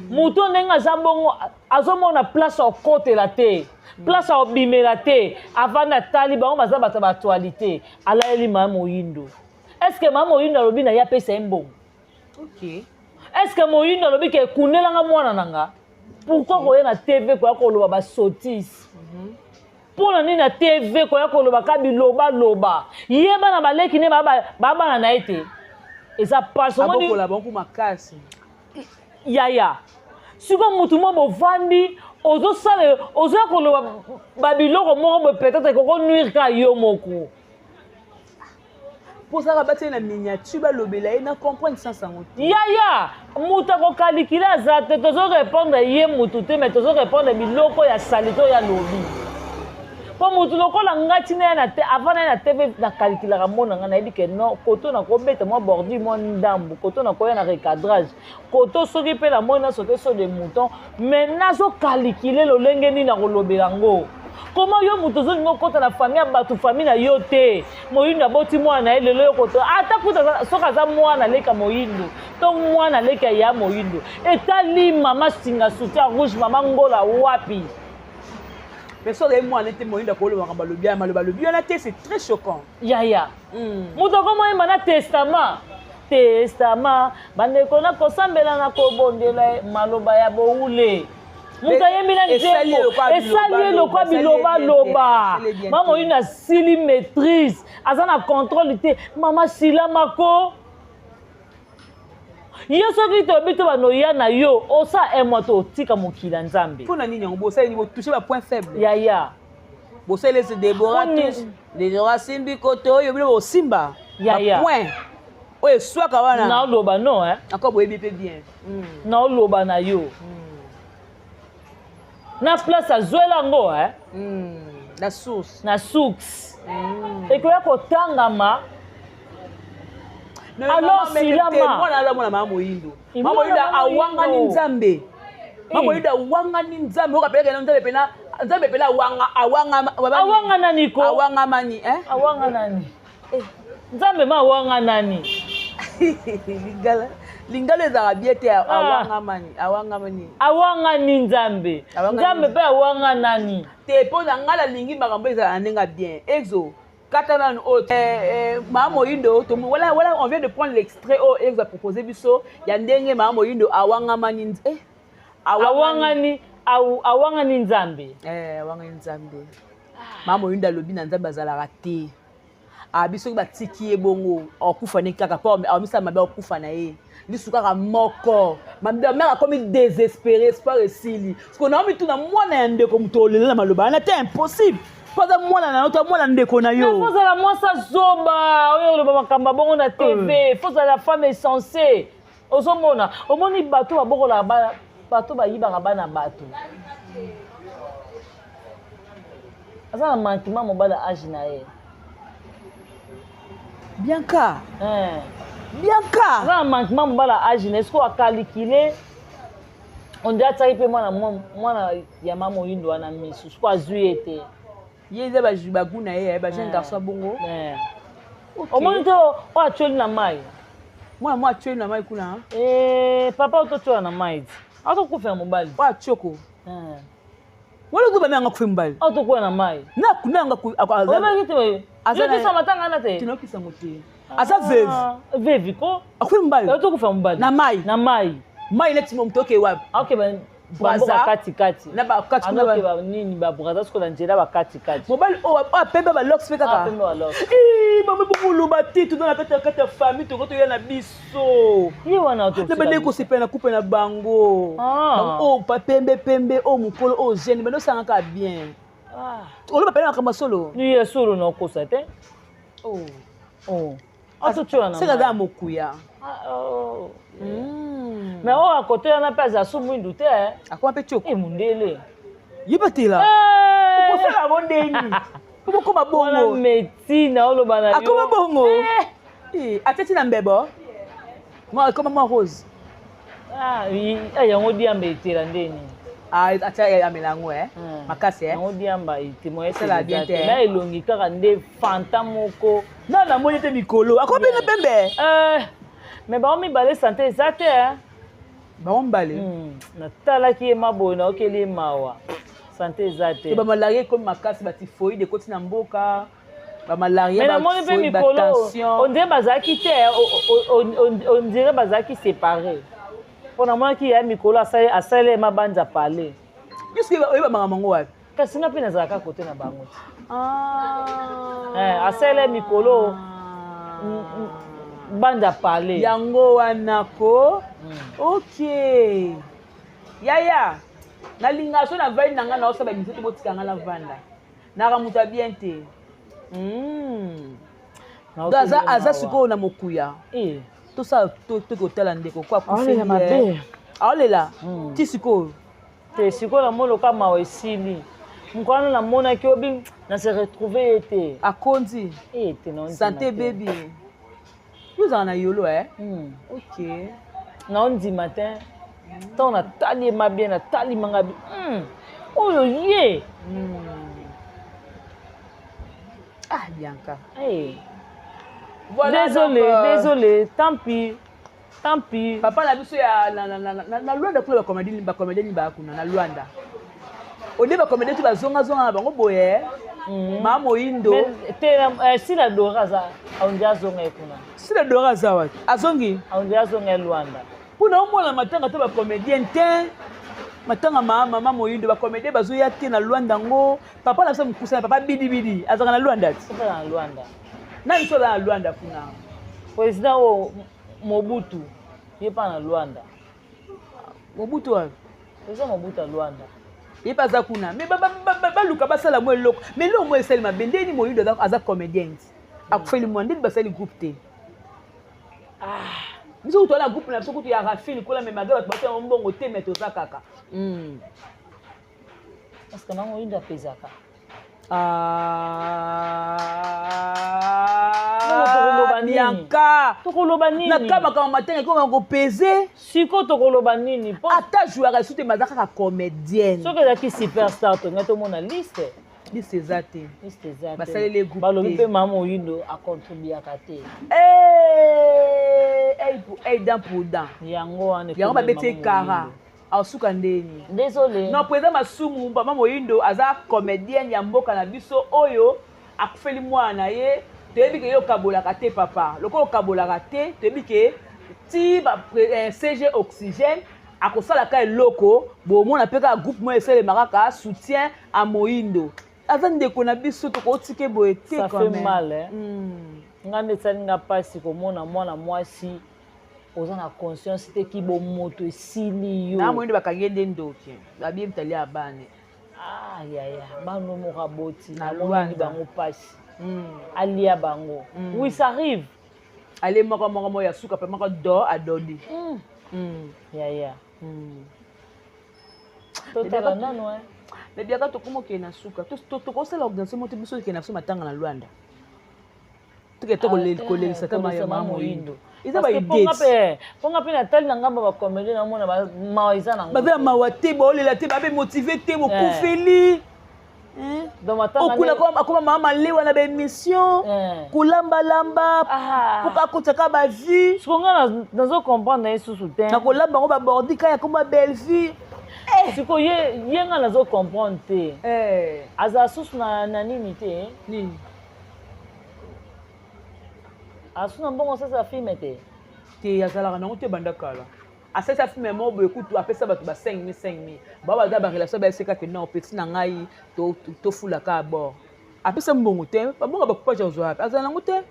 Muto nenga zabongo azomona place au côté la te. Place au bimela te. Avant na taliban baza bata ba actualité. Ala eli mama Moyindo. Est-ce que mama Moyindo lobi na ya pesa mbongo? OK. Est-ce que Moyindo lobi ke kunelanga mwana nanga? Pourquoi koye na TV ko yakoloba ba sotis? Pona ni na TV ko yakoloba ka biloba loba. Yeba na baleki ne baba na ete. Eza passe moni ko la banku makasi. Yaya. Suba mutu mo bovandi ozo sale ozo yakoloba babiloko moko peut-être ko nuire ka yo moko. Pour ça rabattre la miniature ba lobela et na comprendre sans sango. Yaya, muta ko kalikila za te tozo répondre ye mutu te mais tozo répondre biloko ya salito ya lobi. Po mutu lokola ngati na te avant na TV na kalikila ka mona ngana dit que non koto na ko beta mo bordi mo ndambu koto na ko ya na recadrage koto soki pe la mona sote so de mouton mais nazo kalikile lo lenge ni na ko lobela ngo. Comment yo mutu zo ngo kota na famille batu famille na yo te Moyindo aboti mwana ele lelo koto ata kuta soka za mwana leka Moyindo to mwana leka ya Moyindo etali mama singa soutien rouge mama ngola wapi mais so de mwana te Moyindo ko lo ngamba lobia maloba lobia na te c'est très choquant. Yaya mutu komo yema na testament bande kona kosambela na kobondela maloba ya boule. Muta yemina nzembo esali lokwa biloba loba mama Moyindo na sili maîtrise azana contrôle te mama sila mako yo soki to bito banoya na yo osa emoto tika mokila nzambe pona nini yango bosa ni bo toucher ba point faible Yaya bosa les Déborah tous les Rasimbi koto yo bilo simba Yaya point oye swaka wana na loba non encore boyebi pe bien na loba na yo na place azwela ngo la source na source ekoya kotangama alors silama mwana la mwana mama Moyindo mama Moyindo awanga ni nzambe mama Moyindo awanga ni nzambe okapeleka na nzambe pena nzambe pena awanga nani ko awanga mani awanga nani nzambe ma awanga nani lingalo ezaka bien te awanga mani awanga ni nzambe pe awanga nani te mpo na ngala lingi makambo ezala ndenge bien exo katana mama Moyindo voilà on vient de prendre l'extrait exo proposé biso ya ndenge mama Moyindo awanga mani awanga ni nzambe awanga ni nzambe mama Moyindo alobi na nzambe azalaka te biso batiki ye bongo akufa ne kaka pa amisa mabe akufa na ye lisu kaka moko mabe mère comme désespéré espoir esili parce qu'on a mis tout na mwana ya ndeko muto olela maloba na te impossible pas mwana na to mwana ndeko na yo faut la mwasa zoba oyo loba makamba bongo na TV faut la femme est censée ozomona omoni bato babokola bato bayibaka bana bato asa na manquement mobala âge na ye Bianca. Bianca. Ça manquement mbala âge est-ce qu'on a calculé on dirait ça peut moi ya mama Moyindo wana misu quoi zuete. Yeza ba jibaguna ye ba jeune garçon bongo. Au moins to o atcholi na mai. Moi atcholi na mai kuna. Papa otochola na mai. Ato kufa mobali. O achoko. Wala kuba nanga kufa mobali. Ato kuwa na mai. Na kunanga ku azana. Wala kitu. Azana kisa matanga na te. Tinokisa mote. Asa veuve. Veuve ko? Akufa mobali. Ato kufa mobali. Na mai. Na mai. Mai leti mtoke wapi? Okay ben braza kati. Na ba kati kuna ba nini ba braza sko na njela ba kati. Mobali pembe ba locks feka ka. Pembe ba locks. Mama bulu batiti dans la kata famille to koto ya na biso. Yi wana to. Na bende ko sepena coupe na bango. Donc pembe mukolo jeune bendo sanga ka bien. Oloba pena kama solo. Ni ye solo na kosa te. Ato chona. C'est la mokuya. Mais à côté on a pas za Mwindo te akwa pe choko mundele yibatela ko sala bondeni ko ko mabongo médecine oloba na yo akoma bongo ateti na mbebo moi comme moi rose yango diamba etela ndeni atia ya melango makasi yango diamba etimo sala bien te na elongi kaka nde fanta moko na moni te mikolo akoma bena pembe mais ba mi balé santé ça te baombale natalaki ye maboye naokeli ye mawa sante eza te bamalarie komi makasi batifoide ekoti na mboka bamalarie mais namoni mpe mikolo ondire bazalaki te ondire bazalaki séparé mpo namonaki ya mikolo asali ye mabanja pale juske oyeba makambo yango wapi kasi nga mpe nazalaka kote na bango te asali ye mikolo banja pale yango wana ko ok yaya nalinga so na vai nanga na osaba biso to botika nga na vanda naka muta bien te aza sikoyo na mokuya tosala tokotala ndeko kwa kufeli aolela ti sikoyo te sikoyo namoni loka mawa esili mokwana namonaki obi na se retrouve ye te akondi sante bebi yozala na yolo ok naondima te ntango natali ye mabie natali manga bi oyo ye Bianca désolé tant pis papa na biso ya na Luanda kule bakomedieni bakuna na Luanda ode bakomedieni ti bazongazonga na bango boye mama Moyindo sila dora aza aondi azonga ekuna sila dora aza wati azongi aondi azonga Luanda mpona omona matanga te bakomedieni te matanga mama Moyindo bakomedie bazoya te na Luanda ngo papa na biso mokusana papa bidibidi azaka na Luanda ti na Luanda nani so na Luanda kuna président o Mobutu ye pa na Luanda Mobutu wapi président Mobutu a Luanda ye pa aza kuna me baluka basala mo eloko me eloko mo esali mabe ndeni Moyindo aza comédien akufeli mwa ndeni basali groupe te biso kutu wana groupe na biso kutu ya rafine kola me maga bato basala mbongo te me toza kaka parce que nango Moyindo apezaka Bianca tokoloba nini nakabaka matanga ekoma kopeze siko tokoloba nini ata joueur esu te baza kaka comédienne soki ezalaki superstar tongai tomona liste eza te basaleli groupe balobi mpe mama Moyindo acontribuaka te dent pour dent yango wana babeti ekara asuka ndeni désolé non président Masumu mama Moyindo aza comédienne ya mboka na biso oyo akufeli mwana ye toyebi ke ye okabolaka te papa lokola okabolaka te toyebi ke ti CG Oxygène akosalaka eloko bomona mpe kaka groupe mo esalemaka kaka soutien a Moyindo aza ndeko na biso tokotike boye te ça fait mal nga nde esali nga mpasi komona mwana mwasi oza na conscience te ki bomoto esili yo na Moyindo bakangi nde ndoki babie mtali ya bane yaya banomoka boti namonani bango mpasi alia bango oui ça arrive ale moko ya suka pe moko do adodi yaya totala nano mais biaka tokoma okende na suka tokosala organisation moto biso okende na biso matanga na Luanda tokete kolelisa ta mama Moyindo eza mponga mpe natali na ngamba bakomedi namona mawa eza nango baza mawa te baolela te babe motive te bokufeli okula akoma mama malewa na baémission kolambalamba mpoka akotaka bavie siko nga nazocomprendre ye susu te na kolamba yango babordi kaya koma bellevie siko ye nga nazocomprendre te azala susu na nini te nini asuna mbongo sasa filme te azalaka nango te banda kala asalisa filme moko boye kutu apesa bato ba 5000 baza barelation baeseka ke non petit na ngai tofulaka abord apesa mbongo te babongo bakupage ozwa wapi azala nango te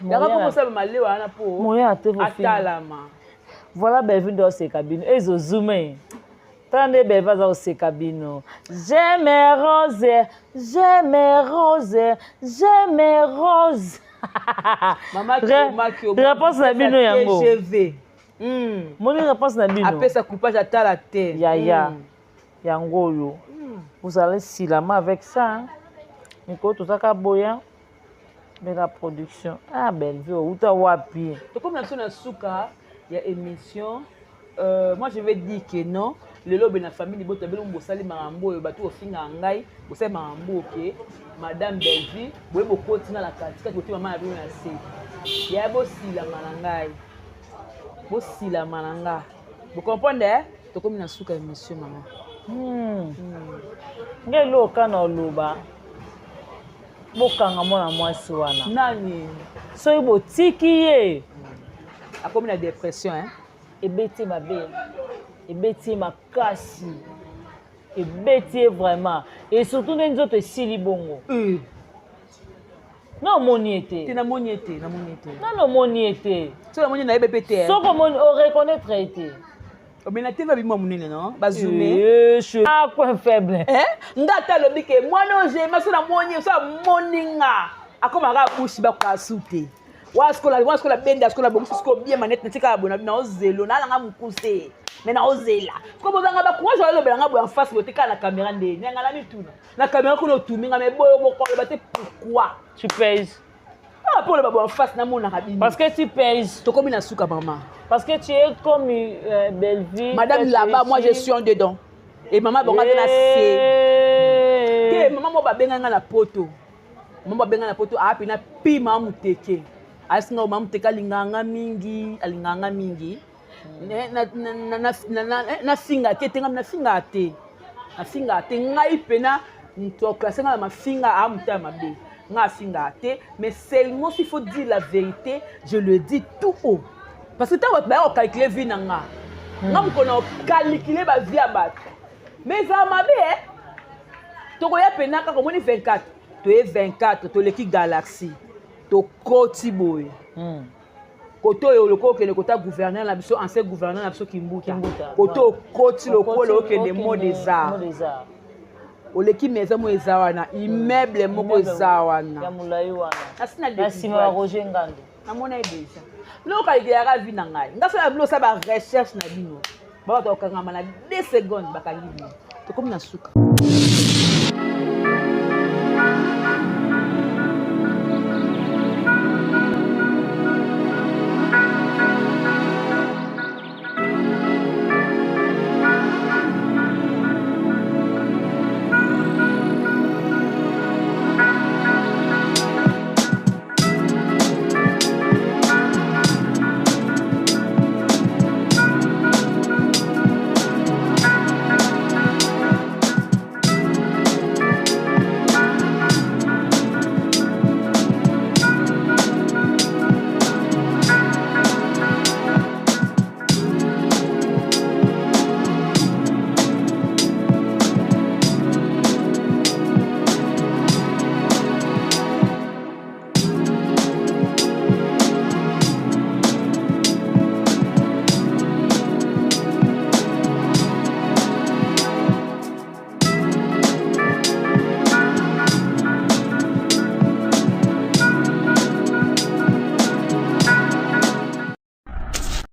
yaka mpo kosala malewa wana mpo atalama voilà bevi nde oseka bino ezozume tala nde bevi aza oseka bino j'aime rose réponse na bino yango moni réponse na bino apesa coupage atala te yaya yango oyo vous allez silama avec ça mikolo tozaka boya mais la production belle vie outa wapi tokomi na biso na suka ya émission moi je vais dire que non lelo be na famille boto belo mbosali makambo oyo bato ofinga ngai bosali makambo oke madame Belvi boye bokotina la katika kote mama na bino na se ya bosilama na ngai bosilama na nga Vous comprenez? Tu comme na suka monsieur maman. Ngelo kana oloba. Bokanga mona mwasi wana. Nani? So ibo tiki ye. A comme la dépression hein. Ebeti mabe. Ebeti makasi. Ebeti vraiment. Et surtout les autres sili bongo. Non moni était. Tu na moni était, na moni était. Non moni était. Tu na moni na EBPT. So comme on reconnaître été. Mais tu vas bien monene non? Bazoomer. Ah quoi faible. Ndata lobi ke moi non j'ai ma so na moni so moninga. Akoma ka bushi ba kwa sute. Waskola benda skola bongo sko bien manette na tika abona na ozelo na nga mukuse. Mais na ozela. Ko bozanga ba kwa jo lo belanga bo en face bote ka na caméra ndé. Nga la mituna. Na caméra ko no tuminga me boyo moko ba te pourquoi? Tu pèses. Ah pour le babo en face na mona kabini. Parce que tu pèses. To komi na suka maman. Parce que tu es comme belle vie. Madame là-bas, moi je suis en dedans. Et maman bonga na c'est. Que maman mo ba benga na poto. Maman ba benga na poto a pina pi mamu teke. Asinga mamu teka linganga mingi, alinganga mingi. Na finga te tenga na finga te. Na finga te ngai pena to classe nga ma finga a muta mabe. Nga finga te, mais seulement s'il faut dire la vérité, je le dis tout haut. Parce que tu as calculé vie nanga. Nga mkono calculer ba vie abat. Mais ça m'a bien. To koya pena ka komoni 24. To e 24 to leki galaxy. To koti boy. Koto yo loko ke le kota gouverneur la biso ancien gouverneur la biso Kimbuta. Koto koti loko lo ke de mots des arts. O leki maison mo ezawana, immeuble moko ezawana. Ya mulayi wana. Asina de. Asima Roger Ngando. Amona déjà. Loka igera vi na ngai. Ngaso ya blo sa ba recherche na bino. Ba ba to kanga mana 2 secondes bakangi bino. To comme na suka.